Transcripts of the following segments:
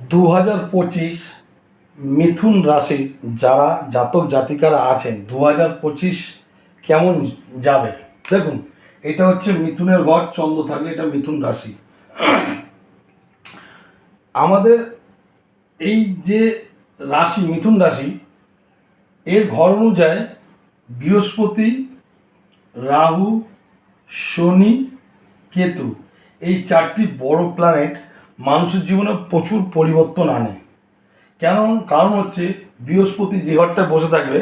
2025 মিথুন রাশি যারা জাতক জাতিকারা আছেন 2025 কেমন যাবে দেখুন। এটা হচ্ছে মিথুনের ঘর, চন্দ্র থাকলে এটা মিথুন রাশি। আমাদের এই যে রাশি মিথুন রাশি, এর ঘর অনুযায়ী বৃহস্পতি, রাহু, শনি, কেতু, এই চারটি বড় প্ল্যানেট মানুষের জীবনে প্রচুর পরিবর্তন আনে। কারণ হচ্ছে বৃহস্পতি যে ঘরটা বসে থাকবে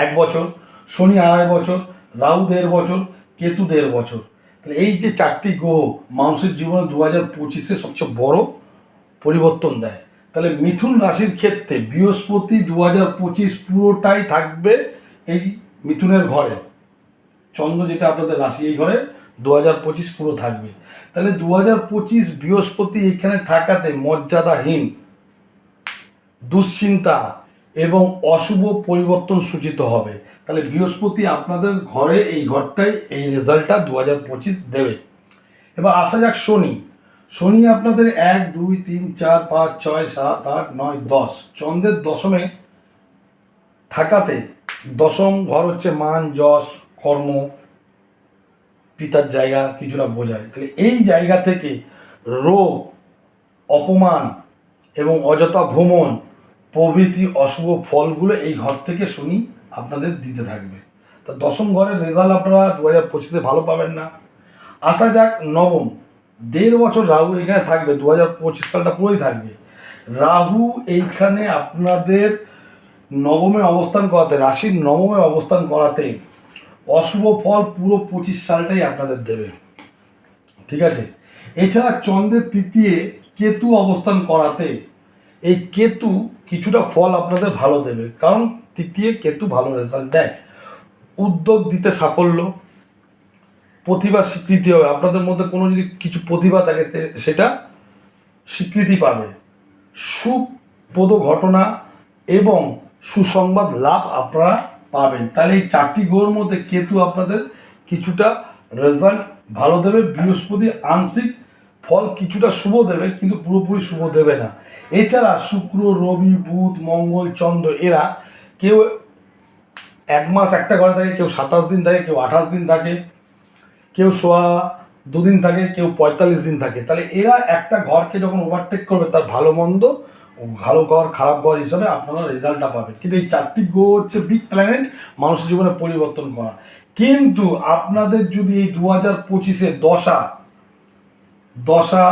1 বছর, শনি 2.5 বছর, রাহু 1.5 বছর, কেতু 1.5 বছর। তাহলে এই যে চারটি গ্রহ মানুষের জীবনে 2025-এ সবচেয়ে বড় পরিবর্তন দেয়। তাহলে মিথুন রাশির ক্ষেত্রে বৃহস্পতি 2025 পুরোটাই থাকবে এই মিথুনের ঘরে। চন্দ্র যেটা আপনাদের রাশি, এই ঘরে 2025 পুরো থাকবে। তাহলে 2025 বৃহস্পতি এখানে থাকাতে মর্যাদাহীন, দুশ্চিন্তা এবং অশুভ পরিবর্তন সূচিত হবে। তাহলে বৃহস্পতি আপনাদের ঘরে, এই ঘরটাই এই রেজাল্টটা 2025 দেবে। এবার আসা যাক শনি। শনি আপনাদের 1, 2, 3, 4, 5, 6, 7, 8, 9, 10 চন্দ্রের দশমে থাকাতে, দশম ঘর হচ্ছে মান, যশ, কর্ম, পিতার জায়গা কিছুটা বোঝায়। তাহলে এই জায়গা থেকে রোগ, অপমান এবং অযথা ভ্রমণ প্রভৃতি অশুভ ফলগুলো এই ঘর থেকে শনি আপনাদের দিতে থাকবে। তা দশম ঘরের রেজাল্ট আপনারা 2025-এ ভালো পাবেন না। আসা যাক নবম। 1.5 বছর রাহু এখানে থাকবে, 2025 সালটা পুরোই থাকবে। রাহু এইখানে আপনাদের নবমে অবস্থান করাতে, রাশির নবমে অবস্থান করাতে অশুভ ফল পুরো 25 সালটাই আপনাদের দেবে। ঠিক আছে। এছাড়া চন্দ্রের তৃতীয় কেতু অবস্থান করাতে এই কেতু কিছুটা ফল আপনাদের ভালো দেবে, কারণ তৃতীয় কেতু ভালো রেজাল্ট দেয়। উদ্যোগ দিতে সাফল্য, প্রতিভা স্বীকৃতি হবে। আপনাদের মধ্যে কোনো যদি কিছু প্রতিভা থাকে সেটা স্বীকৃতি পাবে। সুপ্রদ ঘটনা এবং সুসংবাদ লাভ আপনারা পাবেন। তাহলে এই চারটি গ্রহের মধ্যে কেতু আপনাদের কিছুটা রেজাল্ট ভালো দেবে। বৃহস্পতি আংশিক ফল কিছুটা শুভ দেবে, কিন্তু পুরোপুরি শুভ দেবে না। এছাড়া শুক্র, রবি, বুধ, মঙ্গল, চন্দ্র এরা কেউ 1 মাস একটা ঘরে থাকে, কেউ 27 দিন থাকে, কেউ 28 দিন থাকে, কেউ 2 দিন থাকে, কেউ 45 দিন থাকে। তাহলে এরা একটা ঘরকে যখন ওভারটেক করবে, তার ভালো মন্দ, ভালো ঘর খারাপ ঘর হিসাবে আপনারা রেজাল্টটা পাবেন। কিন্তু এই চারটি গ্রহ হচ্ছে বিগ প্ল্যানেট মানুষের জীবনে পরিবর্তন করা। কিন্তু আপনাদের যদি এই 2025-এ দশা